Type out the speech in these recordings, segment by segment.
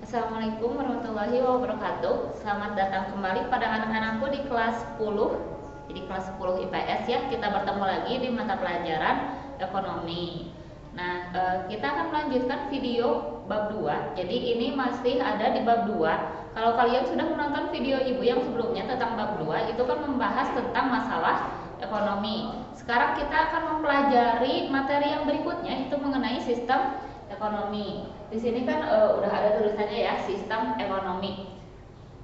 Assalamualaikum warahmatullahi wabarakatuh. Selamat datang kembali pada anak-anakku di kelas 10. Jadi kelas 10 IPS ya. Kita bertemu lagi di mata pelajaran ekonomi. Nah, kita akan melanjutkan video bab 2. Jadi ini masih ada di bab 2. Kalau kalian sudah menonton video Ibu yang sebelumnya tentang bab 2, itu kan membahas tentang masalah ekonomi. Sekarang kita akan mempelajari materi yang berikutnya, itu mengenai sistem ekonomi. Di sini kan udah ada tulisannya ya, sistem ekonomi.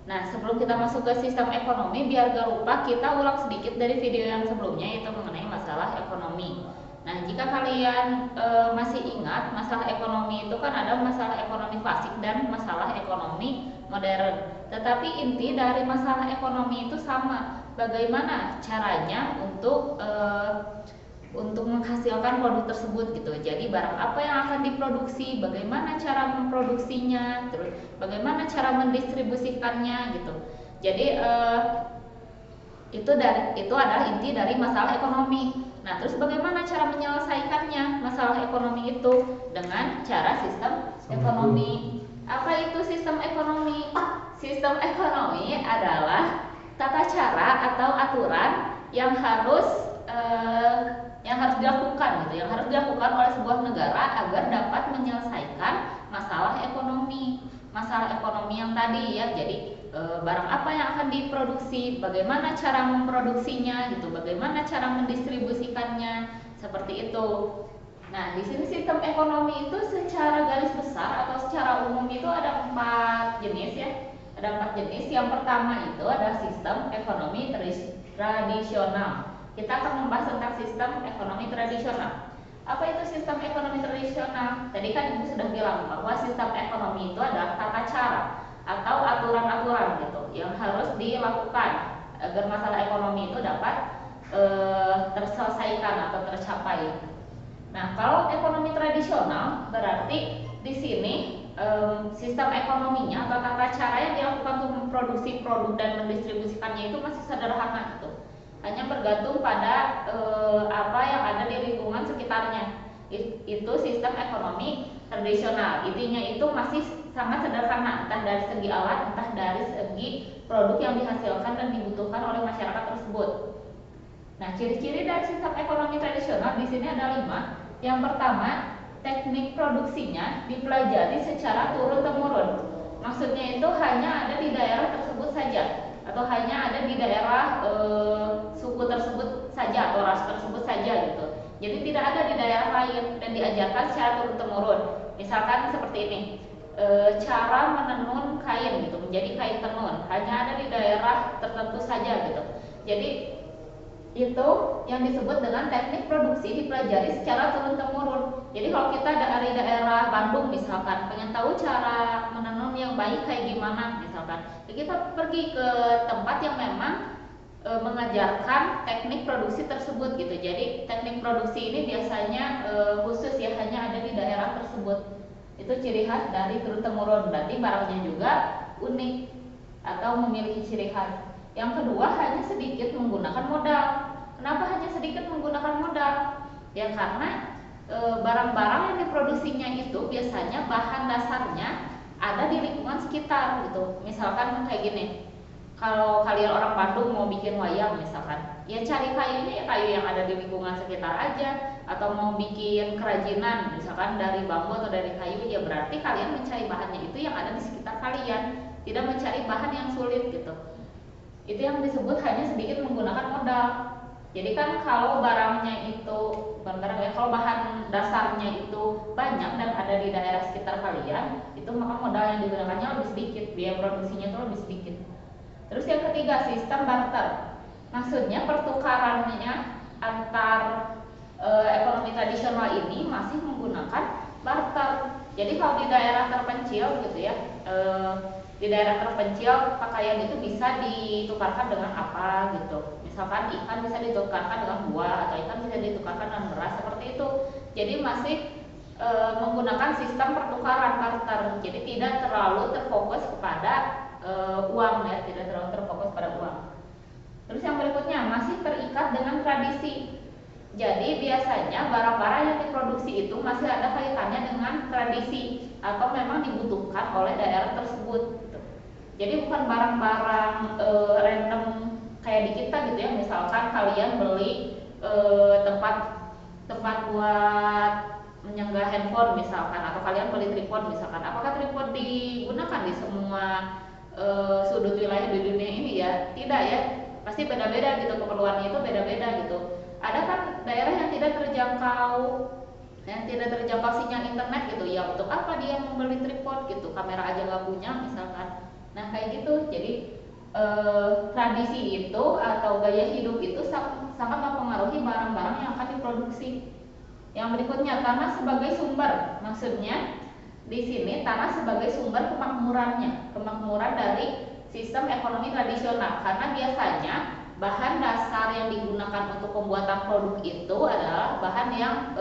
Nah, sebelum kita masuk ke sistem ekonomi, biar gak lupa kita ulang sedikit dari video yang sebelumnya, yaitu mengenai masalah ekonomi. Nah, jika kalian masih ingat, masalah ekonomi itu kan ada masalah ekonomi klasik dan masalah ekonomi modern. Tetapi inti dari masalah ekonomi itu sama. Bagaimana caranya untuk menghasilkan produk tersebut gitu. Jadi barang apa yang akan diproduksi, bagaimana cara memproduksinya, terus bagaimana cara mendistribusikannya gitu. Jadi itu adalah inti dari masalah ekonomi. Nah, terus bagaimana cara menyelesaikannya masalah ekonomi itu dengan cara sistem ekonomi. Apa itu sistem ekonomi? Sistem ekonomi adalah tata cara atau aturan yang harus dilakukan gitu, yang harus dilakukan oleh sebuah negara agar dapat menyelesaikan masalah ekonomi yang tadi ya. Jadi barang apa yang akan diproduksi, bagaimana cara memproduksinya gitu, bagaimana cara mendistribusikannya, seperti itu. Nah, di sini sistem ekonomi itu secara garis besar atau secara umum itu ada 4 jenis ya. Ada 4 jenis. Yang pertama itu adalah sistem ekonomi tradisional. Kita akan membahas tentang sistem ekonomi tradisional. Apa itu sistem ekonomi tradisional? Tadi kan Ibu sudah bilang bahwa sistem ekonomi itu adalah tata cara atau aturan-aturan gitu yang harus dilakukan agar masalah ekonomi itu dapat terselesaikan atau tercapai. Nah, kalau ekonomi tradisional berarti di sini sistem ekonominya atau tata cara yang dilakukan untuk memproduksi produk dan mendistribusikannya itu masih sederhana gitu. Hanya bergantung pada apa yang ada di lingkungan sekitarnya. Itu sistem ekonomi tradisional. Intinya itu masih sangat sederhana, entah dari segi alat, entah dari segi produk yang dihasilkan dan dibutuhkan oleh masyarakat tersebut. Nah, ciri-ciri dari sistem ekonomi tradisional di sini ada 5. Yang pertama, teknik produksinya dipelajari secara turun-temurun. Maksudnya itu hanya ada di daerah tersebut saja, atau hanya ada di daerah suku tersebut saja atau ras tersebut saja gitu. Jadi tidak ada di daerah lain dan diajarkan secara turun-temurun. Misalkan seperti ini, cara menenun kain gitu menjadi kain tenun hanya ada di daerah tertentu saja gitu. Jadi itu yang disebut dengan teknik produksi dipelajari secara turun-temurun. Jadi kalau kita dari daerah Bandung misalkan pengen tahu cara menenun yang baik kayak gimana misalkan, kita pergi ke tempat yang memang mengajarkan teknik produksi tersebut gitu. Jadi teknik produksi ini biasanya khusus ya, hanya ada di daerah tersebut. Itu ciri khas dari turun-temurun, berarti barangnya juga unik atau memiliki ciri khas. Yang kedua, hanya sedikit menggunakan modal. Kenapa hanya sedikit menggunakan modal? Ya karena barang-barang yang diproduksinya itu biasanya bahan dasarnya ada di lingkungan sekitar gitu. Misalkan kayak gini, kalau kalian orang Bandung mau bikin wayang misalkan, ya cari kayunya ya kayu yang ada di lingkungan sekitar aja. Atau mau bikin kerajinan misalkan dari bambu atau dari kayu, ya berarti kalian mencari bahannya itu yang ada di sekitar kalian, tidak mencari bahan yang sulit gitu. Itu yang disebut hanya sedikit menggunakan modal. Jadi kan kalau barangnya itu kalau bahan dasarnya itu banyak dan ada di daerah sekitar kalian, itu maka modal yang digunakannya lebih sedikit, biaya produksinya itu lebih sedikit. Terus yang ketiga, sistem barter. Maksudnya pertukarannya antar ekonomi tradisional ini masih menggunakan barter. Jadi kalau di daerah terpencil gitu ya, di daerah terpencil pakaian itu bisa ditukarkan dengan apa gitu. Misalkan ikan bisa ditukarkan dengan buah, atau ikan bisa ditukarkan dengan beras, seperti itu. Jadi masih menggunakan sistem pertukaran barter. Jadi tidak terlalu terfokus kepada uang ya, tidak terlalu terfokus pada uang. Terus yang berikutnya, masih terikat dengan tradisi. Jadi biasanya barang-barang yang diproduksi itu masih ada kaitannya dengan tradisi atau memang dibutuhkan oleh daerah tersebut gitu. Jadi bukan barang-barang random kayak di kita gitu ya. Misalkan kalian beli tempat tempat buat menyanggah handphone misalkan, atau kalian beli tripod misalkan. Apakah tripod digunakan di semua sudut wilayah di dunia ini? Ya tidak ya, pasti beda-beda gitu, keperluannya itu beda-beda gitu. Ada kan daerah yang tidak terjangkau sinyal internet gitu ya, untuk apa dia membeli tripod gitu, kamera aja nggak punya misalkan. Nah kayak gitu. Jadi tradisi itu atau gaya hidup itu sangat mempengaruhi barang-barang yang akan diproduksi. Yang berikutnya, tanah sebagai sumber. Maksudnya di sini tanah sebagai sumber kemakmuran dari sistem ekonomi tradisional, karena biasanya bahan dasar yang digunakan untuk pembuatan produk itu adalah bahan yang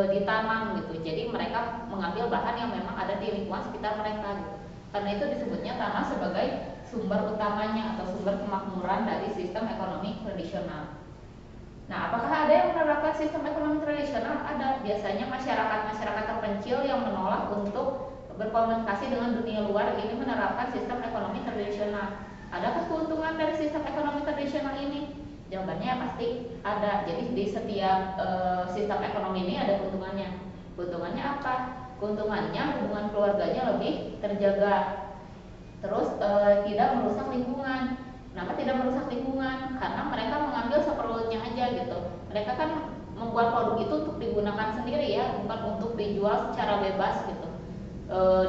ditanam gitu. Jadi mereka mengambil bahan yang memang ada di lingkungan sekitar mereka gitu. Karena itu disebutnya tanah sebagai sumber utamanya atau sumber kemakmuran dari sistem ekonomi tradisional. Nah, apakah ada yang menerapkan sistem ekonomi tradisional? Ada. Biasanya masyarakat-masyarakat terpencil yang menolak untuk berkomunikasi dengan dunia luar ini menerapkan sistem ekonomi tradisional. Adakah keuntungan dari sistem ekonomi tradisional ini? Jawabannya pasti ada. Jadi di setiap sistem ekonomi ini ada keuntungannya. Keuntungannya apa? Keuntungannya hubungan keluarganya lebih terjaga. Terus tidak merusak lingkungan. Kenapa tidak merusak lingkungan? Karena mereka mengambil seperlunya aja gitu. Mereka kan membuat produk itu untuk digunakan sendiri ya, bukan untuk dijual secara bebas gitu.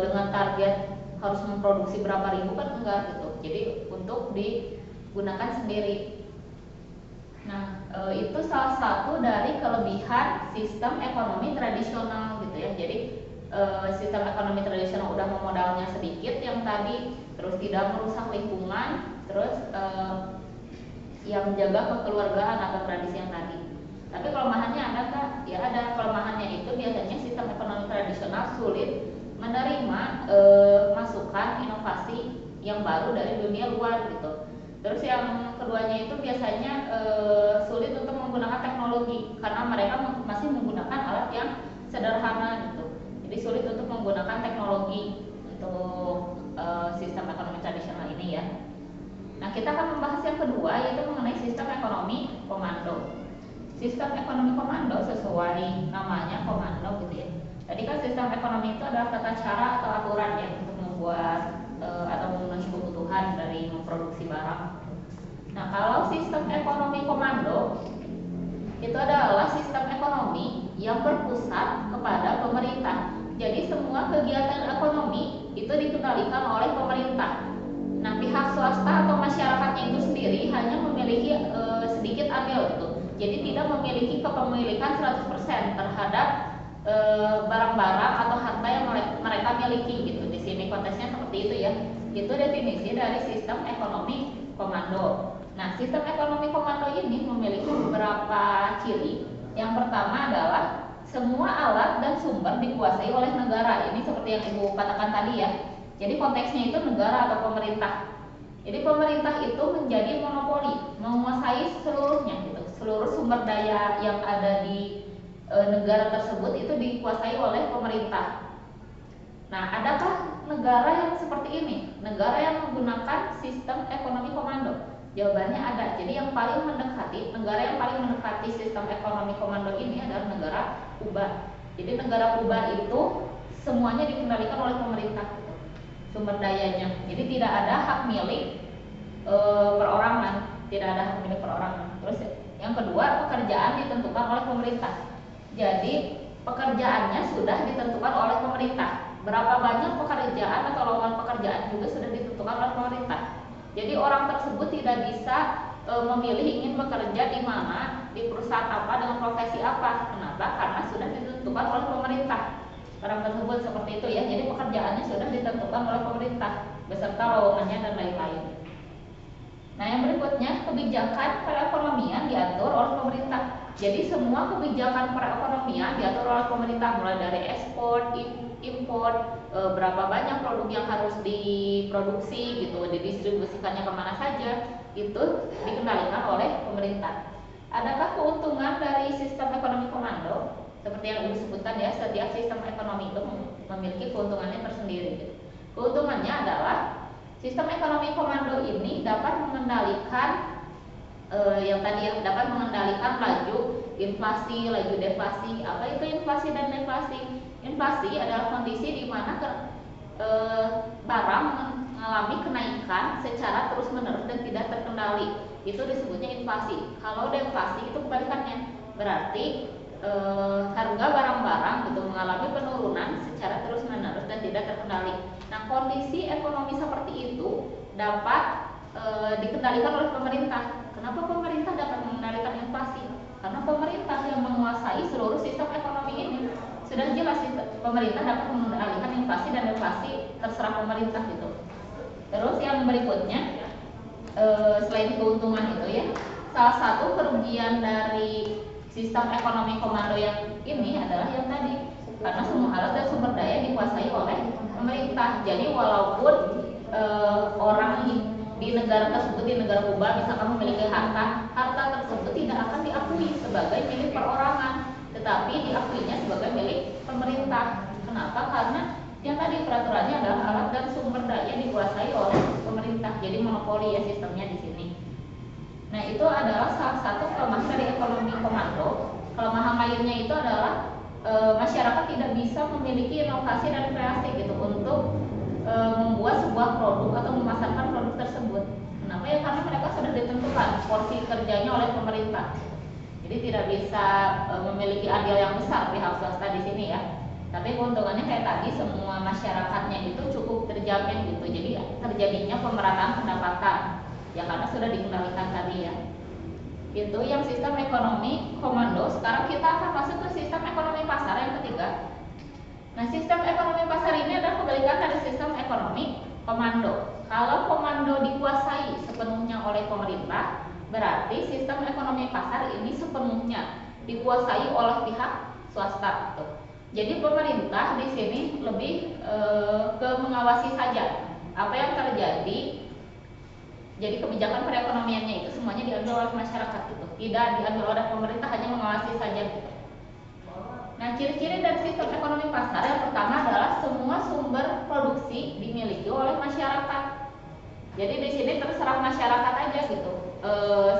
Dengan target harus memproduksi berapa ribu kan enggak gitu. Jadi untuk digunakan sendiri. Nah, itu salah satu dari kelebihan sistem ekonomi tradisional gitu ya. Jadi sistem ekonomi tradisional udah modalnya sedikit yang tadi, terus tidak merusak lingkungan, terus yang menjaga kekeluargaan atau tradisi yang tadi. Tapi kelemahannya ada Kak? Ya ada. Kelemahannya itu biasanya sistem ekonomi tradisional sulit menerima masukan inovasi yang baru dari dunia luar gitu. Terus yang keduanya itu biasanya sulit untuk menggunakan teknologi karena mereka masih menggunakan alat yang sederhana gitu. Jadi sulit untuk menggunakan teknologi untuk sistem ekonomi tradisional ini ya. Nah, kita akan membahas yang kedua, yaitu mengenai sistem ekonomi komando. Sistem ekonomi komando sesuai namanya komando gitu ya. Tadi kan sistem ekonomi itu adalah tata cara atau aturan ya untuk membuat atau memenuhi kebutuhan dari memproduksi barang. Nah, kalau sistem ekonomi komando itu adalah sistem ekonomi yang berpusat kepada pemerintah. Jadi semua kegiatan ekonomi itu dikendalikan oleh pemerintah. Nah, pihak swasta atau masyarakatnya itu sendiri hanya memiliki sedikit andil gitu. Jadi tidak memiliki kepemilikan 100% terhadap barang-barang atau harta yang mereka miliki gitu. Di sini konteksnya seperti itu ya. Itu definisi dari sistem ekonomi komando. Nah, sistem ekonomi komando ini memiliki beberapa ciri. Yang pertama adalah semua alat dan sumber dikuasai oleh negara. Ini seperti yang Ibu katakan tadi ya. Jadi konteksnya itu negara atau pemerintah. Jadi pemerintah itu menjadi monopoli, menguasai seluruhnya gitu. Seluruh sumber daya yang ada di negara tersebut itu dikuasai oleh pemerintah. Nah, adakah negara yang seperti ini? Negara yang menggunakan sistem ekonomi komando? Jawabannya ada. Jadi negara yang paling mendekati sistem ekonomi komando ini adalah negara Kuba. Jadi negara Kuba itu semuanya dikendalikan oleh pemerintah gitu, sumber dayanya. Jadi tidak ada hak milik perorangan, tidak ada hak milik perorangan. Terus yang kedua, pekerjaan ditentukan oleh pemerintah. Jadi pekerjaannya sudah ditentukan oleh pemerintah. Berapa banyak pekerjaan atau lowongan pekerjaan juga sudah ditentukan oleh pemerintah. Jadi orang tersebut tidak bisa memilih ingin bekerja di mana, di perusahaan apa, dengan profesi apa. Kenapa? Karena sudah ditentukan oleh pemerintah. Orang tersebut seperti itu ya. Jadi pekerjaannya sudah ditentukan oleh pemerintah beserta lowongannya dan lain-lain. Nah, yang berikutnya, kebijakan perekonomian diatur oleh pemerintah. Jadi semua kebijakan perekonomian diatur oleh pemerintah, mulai dari ekspor, impor, berapa banyak produk yang harus diproduksi gitu, didistribusikannya kemana saja, itu dikendalikan oleh pemerintah. Adakah keuntungan dari sistem ekonomi komando? Seperti yang Ibu sebutkan ya, setiap sistem ekonomi itu memiliki keuntungannya tersendiri. Keuntungannya adalah sistem ekonomi komando ini dapat mengendalikan yang tadi ya, dapat mengendalikan laju inflasi, laju deflasi. Apa itu inflasi dan deflasi? Inflasi adalah kondisi di mana barang mengalami kenaikan secara terus-menerus dan tidak terkendali. Itu disebutnya inflasi. Kalau deflasi itu kebalikannya, berarti harga barang-barang itu mengalami penurunan secara terus-menerus dan tidak terkendali. Nah, kondisi ekonomi seperti itu dapat dikendalikan oleh pemerintah. Kenapa pemerintah dapat mengendalikan inflasi? Karena pemerintah yang menguasai seluruh sistem ekonomi ini. Sudah jelas pemerintah dapat mengendalikan inflasi dan deflasi, terserah pemerintah gitu. Terus yang berikutnya, selain keuntungan itu ya, salah satu kerugian dari sistem ekonomi komando yang ini adalah yang tadi, karena semua alat dan sumber daya dikuasai oleh pemerintah. Jadi walaupun orang di negara tersebut, di negara Kuba misalkan memiliki harta tersebut tidak akan diakui sebagai milik perorangan, tetapi diakuinya sebagai milik pemerintah. Kenapa? Karena yang tadi peraturannya adalah alat dan sumber daya dikuasai oleh pemerintah, jadi monopoli ya sistemnya di sini. Nah, itu adalah salah satu kelemahan dari ekonomi komando. Kelemahan lainnya itu adalah masyarakat tidak bisa memiliki inovasi dan kreasi gitu untuk membuat sebuah produk atau memasarkan produk tersebut. Kenapa ya? Karena mereka sudah ditentukan porsi kerjanya oleh pemerintah. Jadi tidak bisa memiliki andil yang besar pihak swasta di sini ya. Tapi keuntungannya kayak tadi, semua masyarakatnya itu cukup terjamin gitu. Jadi terjadinya pemerataan pendapatan ya karena sudah dikendalikan tadi ya. Itu yang sistem ekonomi komando. Sekarang kita akan masuk ke sistem ekonomi pasar yang ketiga. Nah, sistem ekonomi pasar ini adalah kebalikan dari sistem ekonomi komando. Kalau komando dikuasai sepenuhnya oleh pemerintah, berarti sistem ekonomi pasar ini sepenuhnya dikuasai oleh pihak swasta. Jadi pemerintah di sini lebih ke mengawasi saja apa yang terjadi. Jadi kebijakan perekonomiannya itu semuanya diambil oleh masyarakat gitu, tidak diambil oleh pemerintah, hanya mengawasi saja gitu. Nah, ciri-ciri dari sistem ekonomi pasar yang pertama adalah semua sumber produksi dimiliki oleh masyarakat. Jadi di sini terserah masyarakat aja gitu.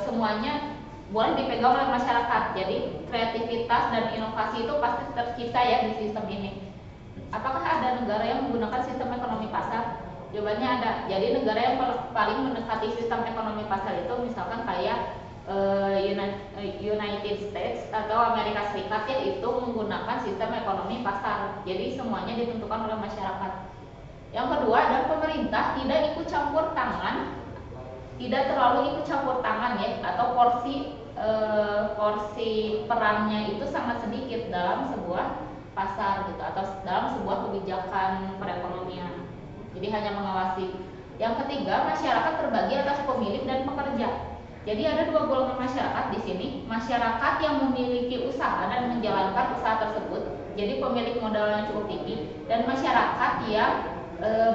Semuanya boleh dipegang oleh masyarakat. Jadi kreativitas dan inovasi itu pasti tercipta ya di sistem ini. Apakah ada negara yang menggunakan sistem ekonomi pasar? Jawabannya ada. Jadi negara yang paling mendekati sistem ekonomi pasar itu misalkan kayak United States atau Amerika Serikat ya, itu menggunakan sistem ekonomi pasar. Jadi semuanya ditentukan oleh masyarakat. Yang kedua adalah pemerintah tidak ikut campur tangan, tidak terlalu ikut campur tangan ya, atau porsi perannya itu sangat sedikit dalam sebuah pasar gitu atau dalam sebuah kebijakan perekonomian. Jadi hanya mengawasi. Yang ketiga, masyarakat terbagi atas pemilik dan pekerja. Jadi ada dua golongan masyarakat di sini, masyarakat yang memiliki usaha dan menjalankan usaha tersebut, jadi pemilik modal yang cukup tinggi, dan masyarakat yang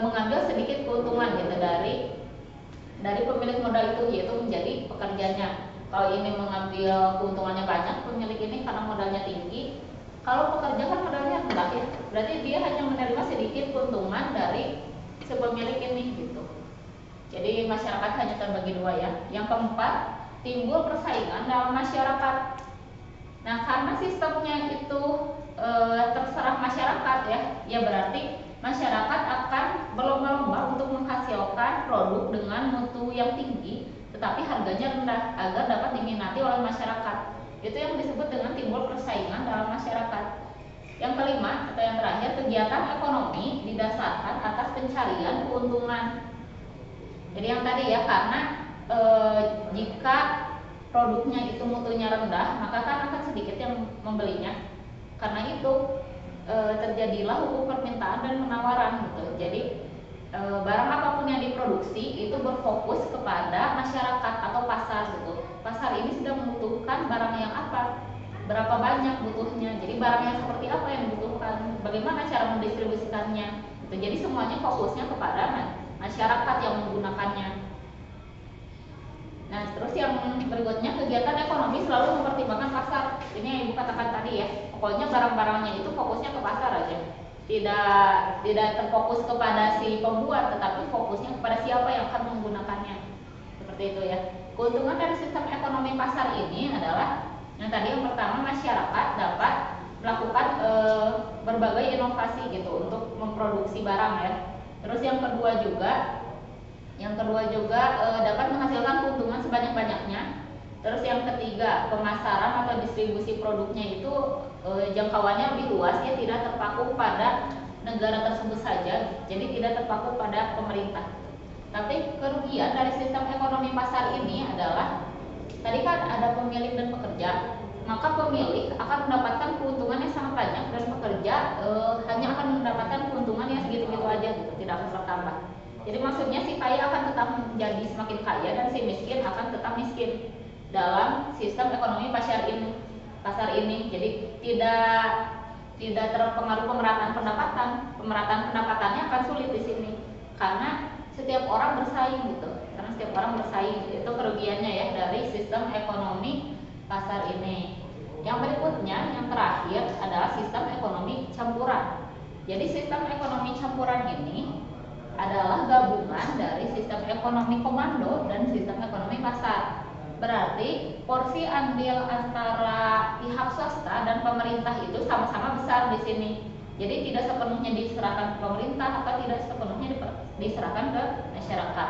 mengambil sedikit keuntungan gitu dari pemilik modal itu, yaitu menjadi pekerjanya. Kalau ini mengambil keuntungannya banyak, pemilik ini karena modalnya tinggi. Kalau pekerja kan modalnya rendah ya, berarti dia hanya menerima sedikit keuntungan dari si pemilik ini gitu. Jadi masyarakat hanya terbagi dua ya. Yang keempat, timbul persaingan dalam masyarakat. Nah, karena sistemnya itu terserah masyarakat ya berarti masyarakat akan berlomba-lomba untuk menghasilkan produk dengan mutu yang tinggi, tetapi harganya rendah agar dapat diminati oleh masyarakat. Itu yang disebut dengan timbul persaingan dalam masyarakat. Yang kelima atau yang terakhir, kegiatan ekonomi didasarkan atas pencarian keuntungan. Jadi yang tadi ya, karena jika produknya itu mutunya rendah, maka kan akan sedikit yang membelinya. Karena itu terjadilah hukum permintaan dan penawaran gitu. Jadi barang apapun yang diproduksi itu berfokus kepada masyarakat atau pasar gitu. Pasar ini sedang membutuhkan barang yang apa, berapa banyak butuhnya. Jadi barang yang seperti apa yang dibutuhkan, bagaimana cara mendistribusikannya gitu. Jadi semuanya fokusnya kepada masyarakat yang menggunakannya. Nah, terus yang berikutnya, kegiatan ekonomi selalu mempertimbangkan pasar. Ini yang Ibu katakan tadi ya. Pokoknya barang-barangnya itu fokusnya ke pasar aja. Tidak terfokus kepada si pembuat, tetapi fokusnya kepada siapa yang akan menggunakannya. Seperti itu ya. Keuntungan dari sistem ekonomi pasar ini adalah yang tadi, yang pertama, masyarakat dapat melakukan berbagai inovasi gitu untuk memproduksi barang ya. Terus yang kedua juga dapat menghasilkan keuntungan sebanyak-banyaknya. Terus yang ketiga, pemasaran atau distribusi produknya itu jangkauannya lebih luas ya, tidak terpaku pada negara tersebut saja, jadi tidak terpaku pada pemerintah. Tapi kerugian dari sistem ekonomi pasar ini adalah tadi kan ada pemilik dan pekerja, maka pemilik akan mendapatkan keuntungan yang sangat banyak dan pekerja hanya akan mendapatkan keuntungan yang segitu-gitu aja gitu, tidak akan bertambah. Jadi maksudnya si kaya akan tetap menjadi semakin kaya dan si miskin akan tetap miskin dalam sistem ekonomi pasar ini. Jadi tidak terpengaruh pemerataan pendapatan. Pemerataan pendapatannya akan sulit di sini karena setiap orang bersaing gitu. Karena setiap orang bersaing, itu kerugiannya ya dari sistem ekonomi pasar ini. Yang berikutnya, yang terakhir adalah sistem ekonomi campuran. Jadi sistem ekonomi campuran ini adalah gabungan dari sistem ekonomi komando dan sistem ekonomi pasar. Berarti porsi andil antara pihak swasta dan pemerintah itu sama-sama besar di sini. Jadi tidak sepenuhnya diserahkan ke pemerintah atau tidak sepenuhnya diserahkan ke masyarakat.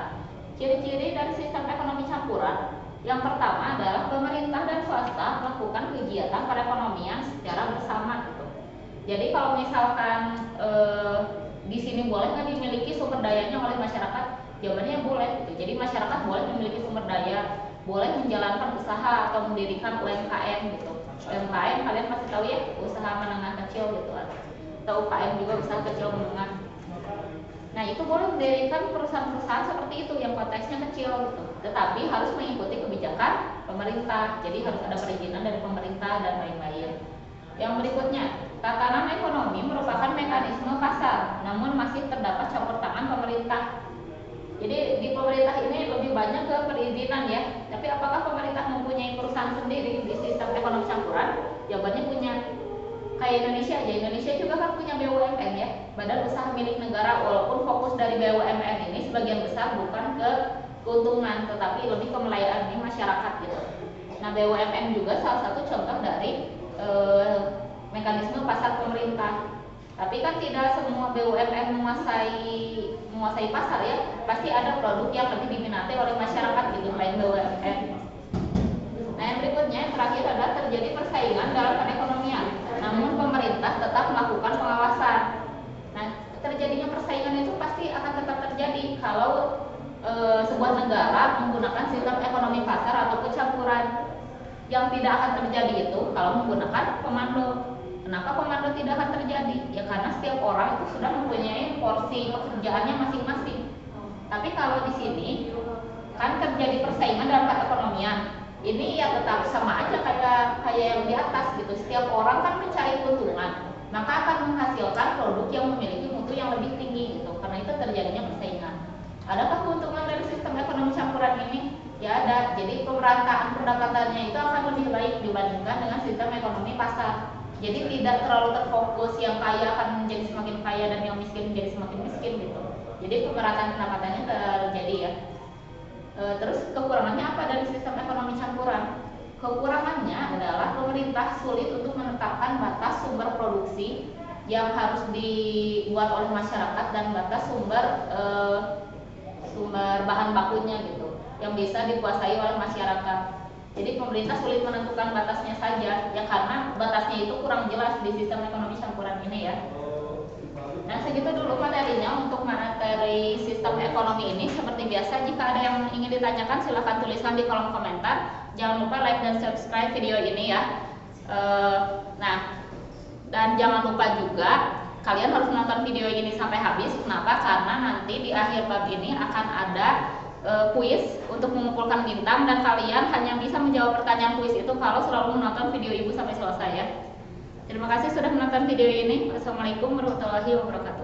Ciri-ciri dari sistem ekonomi campuran, yang pertama adalah pemerintah dan swasta melakukan kegiatan perekonomian secara bersama gitu. Jadi kalau misalkan di sini boleh nggak dimiliki sumber dayanya oleh masyarakat? Jawabannya boleh gitu. Jadi masyarakat boleh memiliki sumber daya, boleh menjalankan usaha atau mendirikan UMKM gitu. UMKM kalian pasti tahu ya, usaha menengah kecil gitu, atau UKM juga, usaha kecil menengah. Nah, itu boleh mendirikan perusahaan-perusahaan seperti itu yang konteksnya kecil gitu. Tetapi harus mengikuti kebijakan pemerintah. Jadi harus ada perizinan dari pemerintah dan lain-lain. Yang berikutnya, tatanan ekonomi merupakan mekanisme pasar, namun masih terdapat campur tangan pemerintah. Jadi di pemerintah ini lebih banyak ke perizinan ya. Tapi apakah pemerintah mempunyai perusahaan sendiri di sistem ekonomi campuran? Jawabannya punya. Kayak Indonesia aja, Indonesia juga kan punya BUMN ya, Badan Usaha Milik Negara. Walaupun fokus dari BUMN ini sebagian besar bukan ke keuntungan, tetapi lebih ke melayani masyarakat gitu. Nah, BUMN juga salah satu contoh dari mekanisme pasar pemerintah. Tapi kan tidak semua BUMN menguasai pasar ya. Pasti ada produk yang lebih diminati oleh masyarakat gitu selain BUMN. Nah, yang berikutnya, yang terakhir adalah terjadi persaingan dalam perekonomian, namun pemerintah tetap melakukan pengawasan. Nah, terjadinya persaingan itu pasti akan tetap terjadi kalau sebuah negara menggunakan sistem ekonomi pasar atau campuran. Yang tidak akan terjadi itu kalau menggunakan komando. Kenapa komando tidak akan terjadi? Ya karena setiap orang itu sudah mempunyai porsi pekerjaannya masing-masing. Tapi kalau di sini kan terjadi persaingan dalam perekonomian. Ini ya tetap sama aja kayak yang di atas gitu. Setiap orang kan mencari keuntungan, maka akan menghasilkan produk yang memiliki mutu yang lebih tinggi gitu. Karena itu terjadinya persaingan. Adakah keuntungan dari sistem ekonomi campuran ini? Ya ada. Jadi pemerataan pendapatannya itu akan lebih baik dibandingkan dengan sistem ekonomi pasar. Jadi tidak terlalu terfokus yang kaya akan menjadi semakin kaya dan yang miskin menjadi semakin miskin gitu. Jadi pemerataan pendapatannya terjadi ya. Terus kekurangannya apa dari sistem ekonomi campuran? Kekurangannya adalah pemerintah sulit untuk menetapkan batas sumber produksi yang harus dibuat oleh masyarakat dan batas sumber bahan bakunya gitu yang bisa dikuasai oleh masyarakat. Jadi pemerintah sulit menentukan batasnya saja ya karena batasnya itu kurang jelas di sistem ekonomi campuran ini ya. Nah, segitu dulu materinya untuk materi sistem ekonomi ini. Seperti biasa, jika ada yang ingin ditanyakan silahkan tuliskan di kolom komentar. Jangan lupa like dan subscribe video ini ya. Dan jangan lupa juga kalian harus menonton video ini sampai habis. Kenapa? Karena nanti di akhir bab ini akan ada kuis untuk mengumpulkan bintang dan kalian hanya bisa menjawab pertanyaan kuis itu kalau selalu menonton video ibu sampai selesai ya. Terima kasih sudah menonton video ini. Wassalamualaikum warahmatullahi wabarakatuh.